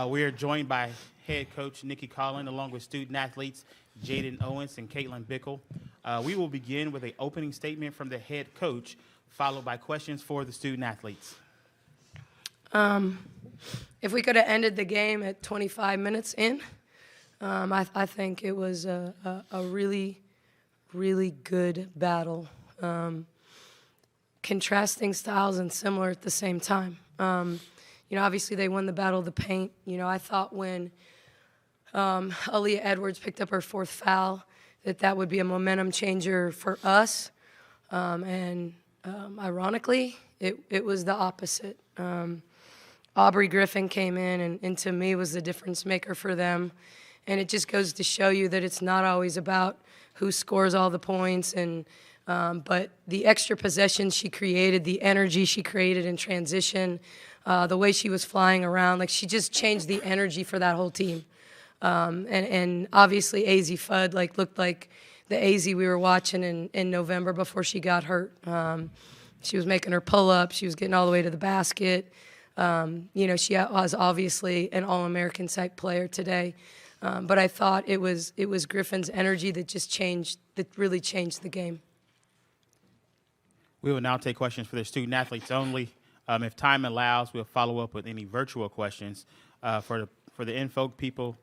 We are joined by head coach Nikki Collin, along with student athletes Jaden Owens and Caitlin Bickle. We will begin with an opening statement from the head coach, followed by questions for the student athletes. If we could have ended the game at 25 minutes in, I think it was a really, really good battle. Contrasting styles and similar at the same time. Obviously they won the battle of the paint. I thought when Aaliyah Edwards picked up her fourth foul that would be a momentum changer for us. Ironically, it was the opposite. Aubrey Griffin came in and to me was the difference maker for them. And it just goes to show you that it's not always about who scores all the points, but the extra possessions she created, the energy she created in transition, the way she was flying around, like she just changed the energy for that whole team. And obviously AZ Fudd looked like the AZ we were watching in November before she got hurt. She was making her pull-ups, she was getting all the way to the basket. She was obviously an All-American type player today. But I thought it was Griffin's energy that really changed the game. We will now take questions for the student athletes only. If time allows, we'll follow up with any virtual questions. For the in-folk people,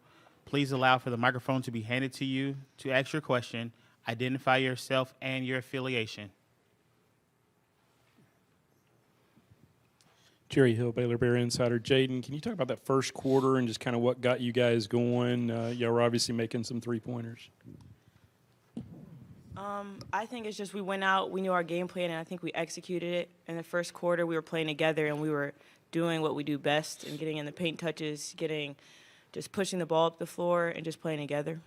please allow for the microphone to be handed to you to ask your question. Identify yourself and your affiliation. Jerry Hill, Baylor Bear Insider. Jaden, can you talk about that first quarter and just kind of what got you guys going? Y'all were obviously making some three-pointers. I think it's just we went out, we knew our game plan, and I think we executed it. In the first quarter, we were playing together, and we were doing what we do best and getting in the paint touches, just pushing the ball up the floor and just playing together.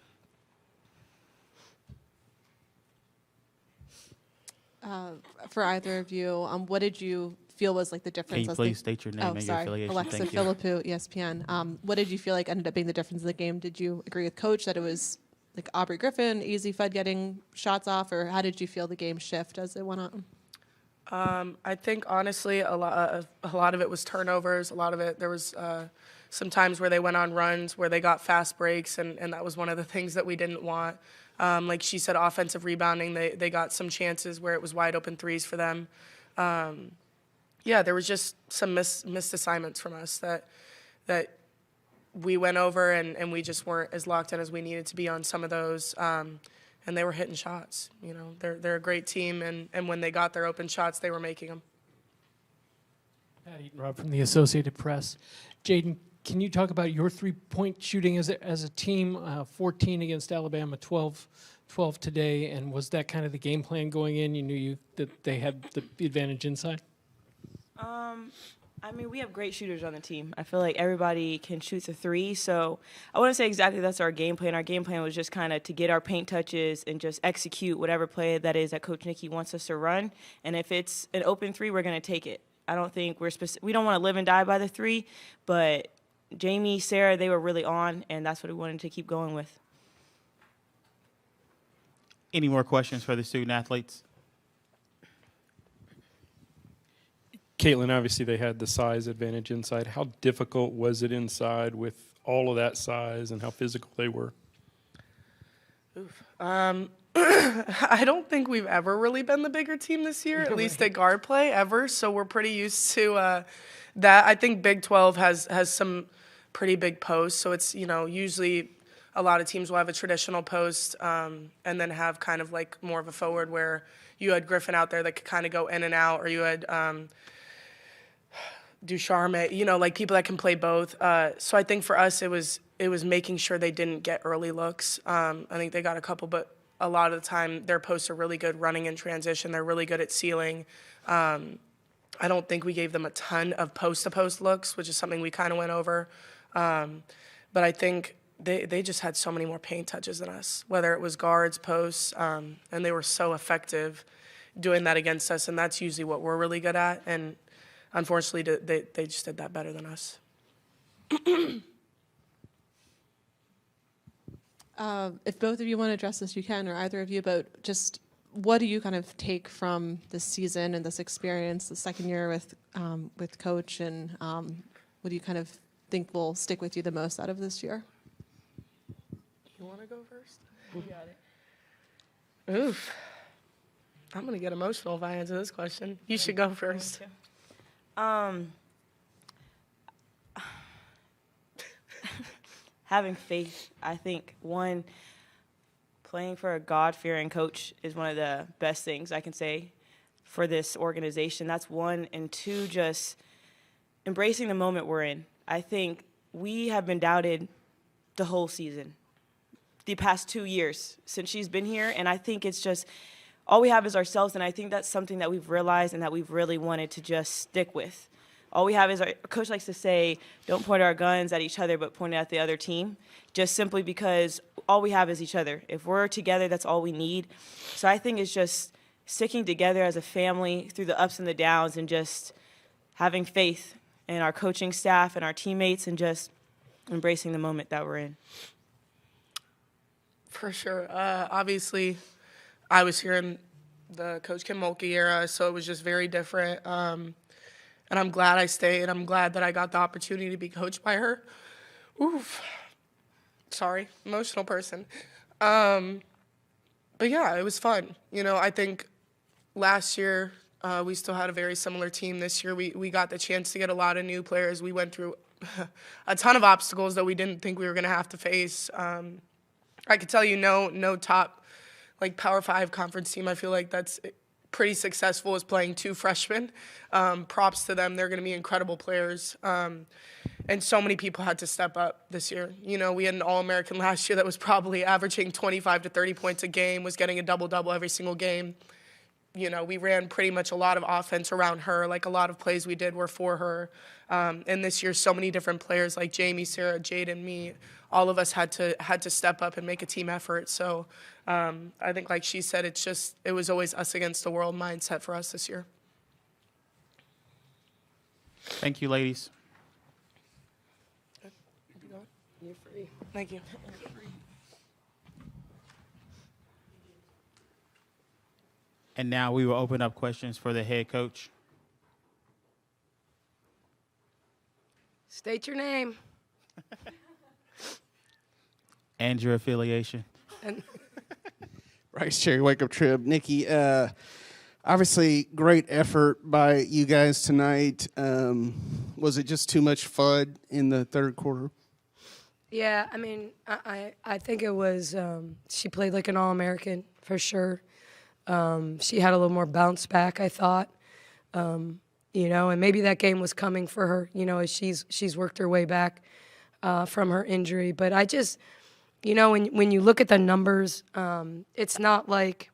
For either of you, what did you feel was like the difference? Can you please state your name and your affiliation? Alexa Thank you. Philippou, ESPN. What did you feel like ended up being the difference in the game? Did you agree with Coach that it was like Aubrey Griffin, AZ Fudd getting shots off, or how did you feel the game shift as it went on? I think honestly a lot of it was turnovers. A lot of it, there was some times where they went on runs where they got fast breaks, and that was one of the things that we didn't want. Like she said, offensive rebounding, they got some chances where it was wide open threes for them. There was just some missed assignments from us that we went over, and we just weren't as locked in as we needed to be on some of those. And they were hitting shots. They're a great team, and when they got their open shots, they were making them. Pat Eaton-Robb from the Associated Press. Jaden, can you talk about your three-point shooting as a team? 14 against Alabama, 12 today, and was that kind of the game plan going in? You knew that they had the advantage inside? We have great shooters on the team. I feel like everybody can shoot the three, so I wouldn't say exactly that's our game plan. Our game plan was just kind of to get our paint touches and just execute whatever play that is that Coach Nikki wants us to run. And if it's an open three, we're going to take it. I don't think we don't want to live and die by the three, but Jamie, Sarah, they were really on, and that's what we wanted to keep going with. Any more questions for the student athletes? Caitlin, obviously they had the size advantage inside. How difficult was it inside with all of that size and how physical they were? I don't think we've ever really been the bigger team this year, at least at guard play ever. So we're pretty used to that. I think Big 12 has some pretty big posts. So it's, usually a lot of teams will have a traditional post and then have kind of like more of a forward where you had Griffin out there that could kind of go in and out, or you had Ducharme, like people that can play both. So I think for us it was making sure they didn't get early looks. I think they got a couple, but a lot of the time their posts are really good running in transition. They're really good at sealing. I don't think we gave them a ton of post-to-post looks, which is something we kind of went over. But I think they just had so many more paint touches than us, whether it was guards, posts, and they were so effective doing that against us, and that's usually what we're really good at. And unfortunately, they just did that better than us. If both of you want to address this, you can, or either of you, but just what do you kind of take from this season and this experience, the second year with Coach, and what do you kind of think will stick with you the most out of this year? You want to go first? You got it. Oof. I'm going to get emotional if I answer this question. You should go first. Having faith, I think, one, playing for a God-fearing coach is one of the best things I can say for this organization. That's one. And two, just embracing the moment we're in. I think we have been doubted the whole season, the past 2 years since she's been here. And I think it's just all we have is ourselves. And I think that's something that we've realized and that we've really wanted to just stick with. All we have is our coach likes to say, don't point our guns at each other, but point it at the other team, just simply because all we have is each other. If we're together, that's all we need. So I think it's just sticking together as a family through the ups and the downs and just having faith in our coaching staff and our teammates and just embracing the moment that we're in. For sure. Obviously, I was here in the Coach Kim Mulkey era, so it was just very different. And I'm glad I stayed. I'm glad that I got the opportunity to be coached by her. Oof. Sorry, emotional person. But yeah, it was fun. You know, I think last year we still had a very similar team. This year we got the chance to get a lot of new players. We went through a ton of obstacles that we didn't think we were going to have to face. I could tell you no top like Power 5 conference team. I feel like that's pretty successful is playing 2 freshmen. Props to them. They're going to be incredible players. And so many people had to step up this year. You know, we had an All-American last year that was probably averaging 25 to 30 points a game, was getting a double-double every single game. You know, we ran pretty much a lot of offense around her. Like, a lot of plays we did were for her. And this year, so many different players like Jamie, Sarah, Jade, and me, all of us had to step up and make a team effort. So I think, like she said, it was always us against the world mindset for us this year. Thank you, ladies. You're free. Thank you. And now we will open up questions for the head coach. State your name. And your affiliation. And Rice Cherry Wake Up Trib. Nikki, obviously great effort by you guys tonight. Was it just too much FUD in the third quarter? yeah, I mean, I think it was, she played like an All-American for sure. She had a little more bounce back, I thought. You know, and maybe that game was coming for her, you know, as she's worked her way back from her injury. But I just, you know, when you look at the numbers, it's not like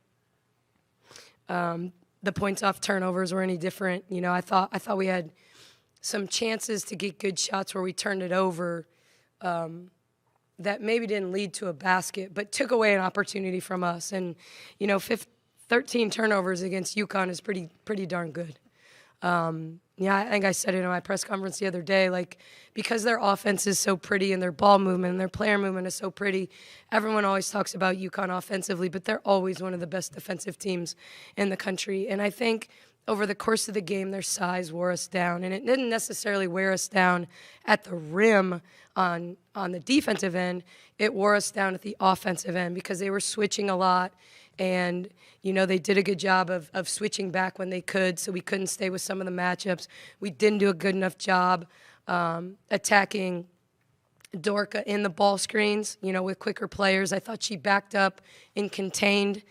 the points off turnovers were any different. You know, I thought we had some chances to get good shots where we turned it over that maybe didn't lead to a basket, but took away an opportunity from us. And, you know, 13 turnovers against UConn is pretty darn good. Yeah, I think I said it in my press conference the other day, like, because their offense is so pretty and their ball movement and their player movement is so pretty, everyone always talks about UConn offensively, but they're always one of the best defensive teams in the country. And I think over the course of the game, their size wore us down. And it didn't necessarily wear us down at the rim on the defensive end. It wore us down at the offensive end because they were switching a lot. And, you know, they did a good job of switching back when they could, so we couldn't stay with some of the matchups. We didn't do a good enough job attacking Dorka in the ball screens, you know, with quicker players. I thought she backed up and contained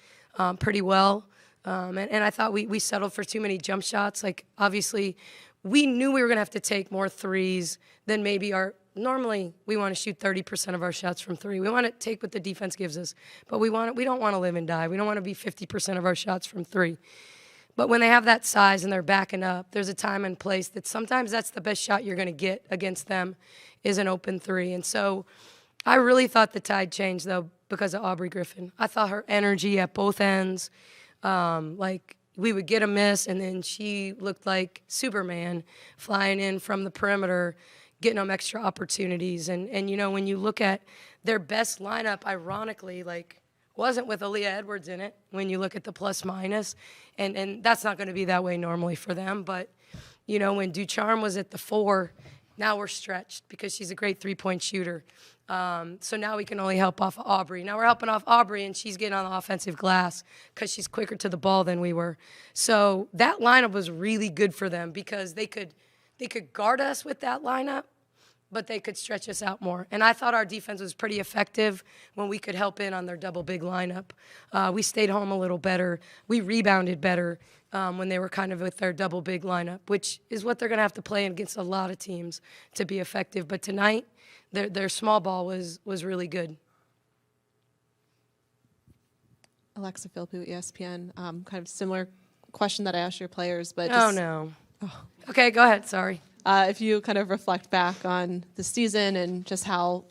pretty well. And I thought we settled for too many jump shots. Like, obviously, we knew we were going to have to take more threes than maybe normally we want to shoot 30% of our shots from three. We want to take what the defense gives us, but we don't want to live and die. We don't want to be 50% of our shots from three. But when they have that size and they're backing up, there's a time and place that sometimes that's the best shot you're going to get against them is an open three. And so I really thought the tide changed, though, because of Aubrey Griffin. I thought her energy at both ends, like we would get a miss, and then she looked like Superman flying in from the perimeter, getting them extra opportunities. And you know, when you look at their best lineup, ironically, like, wasn't with Aaliyah Edwards in it when you look at the plus minus. And that's not going to be that way normally for them. But, you know, when Ducharme was at the 4 Now we're stretched because she's a great three-point shooter. So now we can only help off of Aubrey. Now we're helping off Aubrey, and she's getting on the offensive glass because she's quicker to the ball than we were. So that lineup was really good for them because they could guard us with that lineup, but they could stretch us out more. And I thought our defense was pretty effective when we could help in on their double big lineup. We stayed home a little better. We rebounded better when they were kind of with their double big lineup, which is what they're going to have to play against a lot of teams to be effective. But tonight, their small ball was really good. Alexa Philpott, ESPN. Kind of similar question that I asked your players, but Oh, no. Okay, go ahead. Sorry. If you kind of reflect back on the season and just how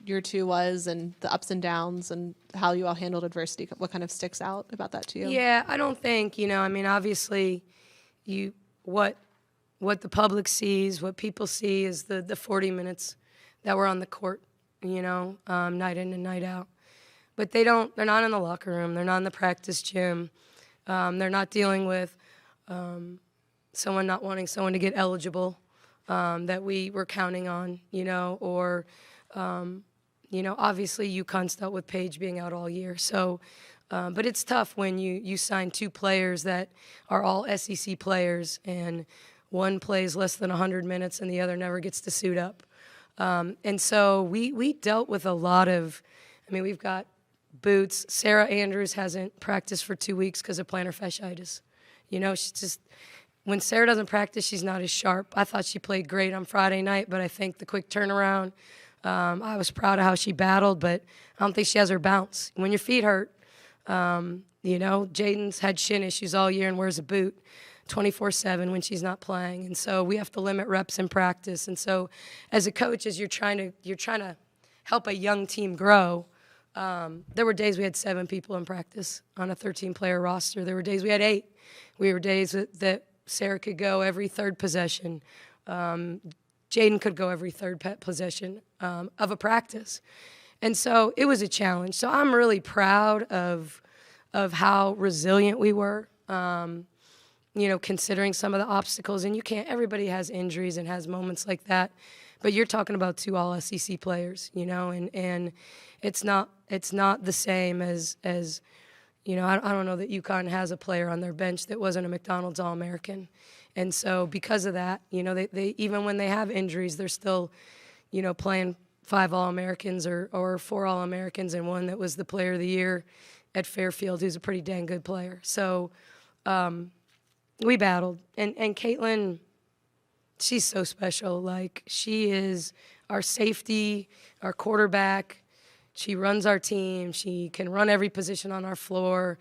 year 2 was and the ups and downs and how you all handled adversity, what kind of sticks out about that to you? Yeah, I don't think, I mean, obviously, what the public sees, what people see is the 40 minutes that we're on the court, night in and night out. But they're not in the locker room. They're not in the practice gym. They're not dealing with someone not wanting someone to get eligible that we were counting on, or, obviously UConn's dealt with Paige being out all year. So, but it's tough when you sign 2 players that are all SEC players and one plays less than 100 minutes and the other never gets to suit up. And so we dealt with a lot of, we've got boots. Sarah Andrews hasn't practiced for 2 weeks because of plantar fasciitis. She's just, when Sarah doesn't practice, she's not as sharp. I thought she played great on Friday night, but I think the quick turnaround, I was proud of how she battled, but I don't think she has her bounce. When your feet hurt, Jaden's had shin issues all year and wears a boot 24/7 when she's not playing. And so we have to limit reps in practice. And so as a coach, as you're trying to help a young team grow, there were days we had 7 people in practice on a 13-player roster. There were days we had 8. We were days that Sarah could go every third possession. Jaden could go every third possession of a practice. And so it was a challenge. So I'm really proud of how resilient we were, considering some of the obstacles. And everybody has injuries and has moments like that. But you're talking about 2 all-SEC players, and it's not the same as I don't know that UConn has a player on their bench that wasn't a McDonald's All-American. And so because of that, they even when they have injuries, they're still, playing 5 All-Americans or 4 All-Americans and one that was the player of the year at Fairfield, who's a pretty dang good player. So we battled. And Caitlin, she's so special. Like, she is our safety, our quarterback. She runs our team. She can run every position on our floor.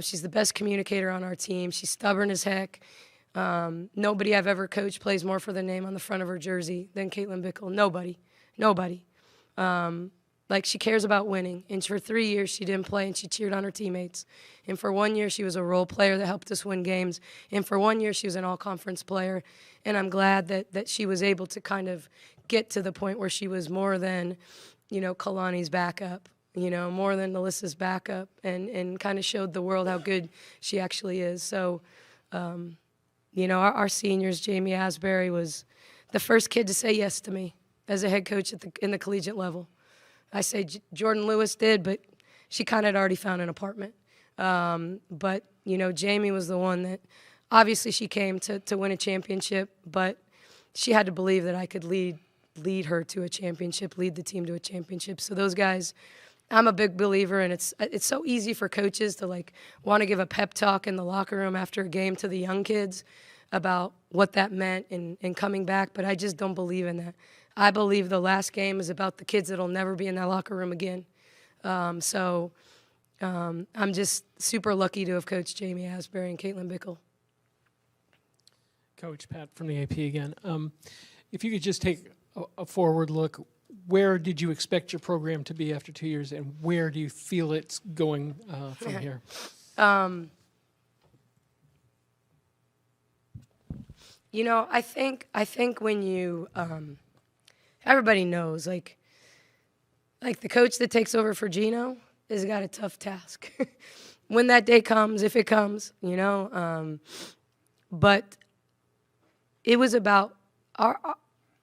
She's the best communicator on our team. She's stubborn as heck. Nobody I've ever coached plays more for the name on the front of her jersey than Caitlin Bickle. Nobody. She cares about winning. And for 3 years, she didn't play, and she cheered on her teammates. And for 1 year, she was a role player that helped us win games. And for 1 year, she was an all-conference player. And I'm glad that she was able to kind of get to the point where she was more than Kalani's backup, more than Melissa's backup, and kind of showed the world how good she actually is. So, our seniors, Jamie Asbury was the first kid to say yes to me as a head coach in the collegiate level. I say Jordan Lewis did, but she kind of had already found an apartment. But Jamie was the one that, obviously she came to win a championship, but she had to believe that I could lead her to a championship, lead the team to a championship. So those guys, I'm a big believer, and it's so easy for coaches to want to give a pep talk in the locker room after a game to the young kids about what that meant and coming back, but I just don't believe in that. I believe the last game is about the kids that'll never be in that locker room again. I'm just super lucky to have coached Jamie Asbury and Caitlin Bickle. Coach Pat from the AP again. If you could just take a forward look, where did you expect your program to be after 2 years, and where do you feel it's going from here? I think when you everybody knows like the coach that takes over for Gino has got a tough task. When that day comes, if it comes, but it was about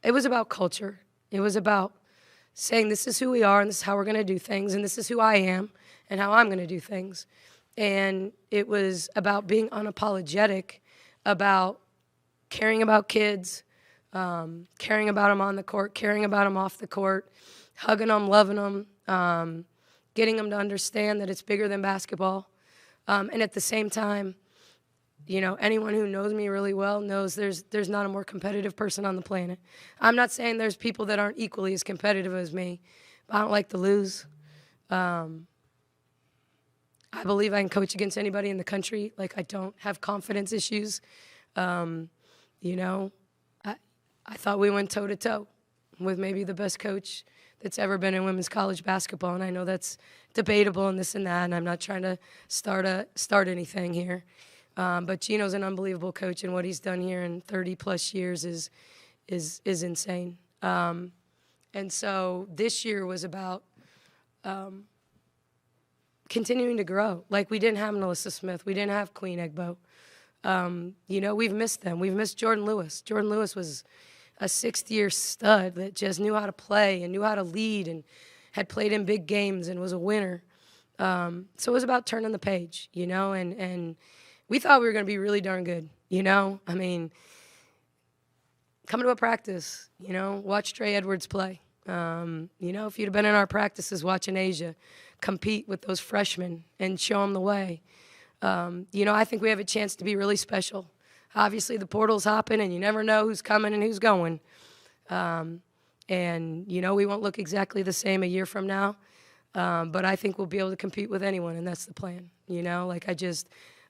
it was about culture. It was about saying this is who we are and this is how we're going to do things and this is who I am and how I'm going to do things. And it was about being unapologetic about caring about kids, caring about them on the court, caring about them off the court, hugging them, loving them, getting them to understand that it's bigger than basketball. And at the same time, you know, anyone who knows me really well knows there's not a more competitive person on the planet. I'm not saying there's people that aren't equally as competitive as me, but I don't like to lose. I believe I can coach against anybody in the country. Like, I don't have confidence issues. You know, I thought we went toe-to-toe with maybe the best coach that's ever been in women's college basketball, and I know that's debatable and this and that, and I'm not trying to start anything here. But Gino's an unbelievable coach, and what he's done here in 30-plus years is insane. And so this year was about continuing to grow. Like, we didn't have Melissa Smith. We didn't have Queen Egbo. You know, we've missed them. We've missed Jordan Lewis. Jordan Lewis was a sixth-year stud that just knew how to play and knew how to lead and had played in big games and was a winner. So it was about turning the page, you know, and we thought we were going to be really darn good, you know. I mean, come to a practice, you know, watch Trey Edwards play. You know, if you'd have been in our practices watching Asia compete with those freshmen and show them the way, you know, I think we have a chance to be really special. Obviously, the portal's hopping, and you never know who's coming and who's going. And, you know, we won't look exactly the same a year from now, but I think we'll be able to compete with anyone, and that's the plan. You know, like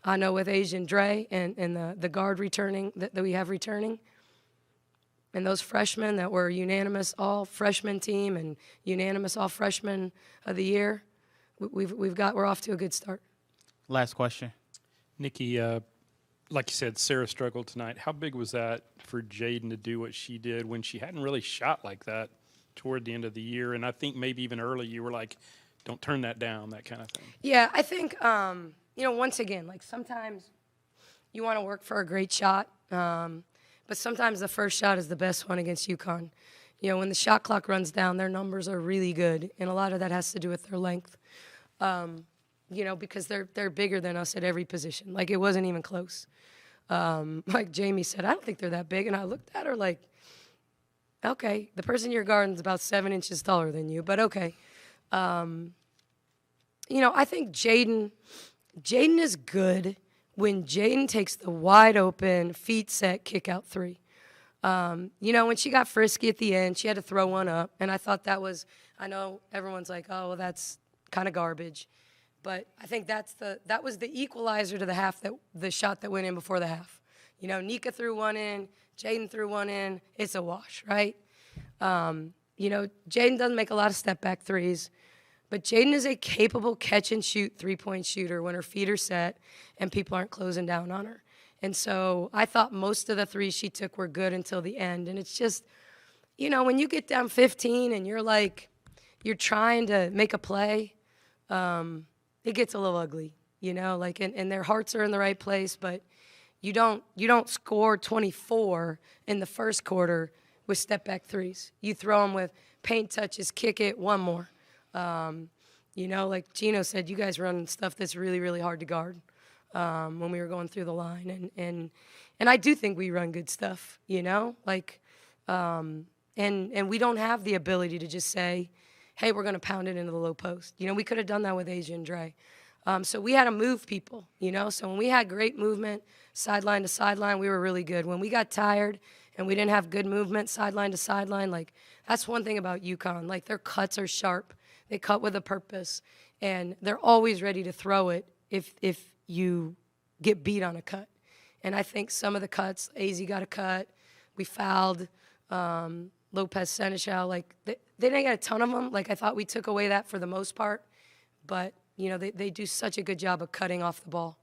I know with Asia and Dre and the guard returning, that we have returning, and those freshmen that were unanimous all-freshman team and unanimous all-freshman of the year, we're off to a good start. Last question. Nikki, like you said, Sarah struggled tonight. How big was that for Jaden to do what she did when she hadn't really shot like that toward the end of the year? And I think maybe even early you were like, don't turn that down, that kind of thing. Yeah, I think, you know, once again, like, sometimes you want to work for a great shot, but sometimes the first shot is the best one against UConn. You know, when the shot clock runs down, their numbers are really good, and a lot of that has to do with their length. You know, because they're bigger than us at every position. Like, it wasn't even close. Like Jamie said, I don't think they're that big. And I looked at her like, okay, the person you're guarding is about 7 inches taller than you, but okay. You know, I think Jaden is good when Jaden takes the wide open, feet set, kick out three. You know, when she got frisky at the end, she had to throw one up. And I thought that was, I know everyone's like, oh, well, that's kind of garbage. But I think that was the equalizer to the half, the shot that went in before the half. You know, Nika threw one in, Jaden threw one in. It's a wash, right? You know, Jaden doesn't make a lot of step-back threes, but Jaden is a capable catch-and-shoot three-point shooter when her feet are set and people aren't closing down on her. And so I thought most of the threes she took were good until the end. And it's just, you know, when you get down 15 and you're trying to make a play, it gets a little ugly, you know, like, and their hearts are in the right place, but you don't score 24 in the first quarter with step-back threes. You throw them with paint touches, kick it, one more. You know, like Gino said, you guys run stuff that's really, really hard to guard when we were going through the line. And I do think we run good stuff, you know, like, and we don't have the ability to just say, hey, we're going to pound it into the low post. You know, we could have done that with Asia and Dre. So we had to move people, you know. So when we had great movement, sideline to sideline, we were really good. When we got tired and we didn't have good movement, sideline to sideline, like, that's one thing about UConn. Like, their cuts are sharp. They cut with a purpose. And they're always ready to throw it if you get beat on a cut. And I think some of the cuts, AZ got a cut. We fouled. Lopez Seneschal, like, they didn't get a ton of them. Like, I thought we took away that for the most part. But, you know, they do such a good job of cutting off the ball.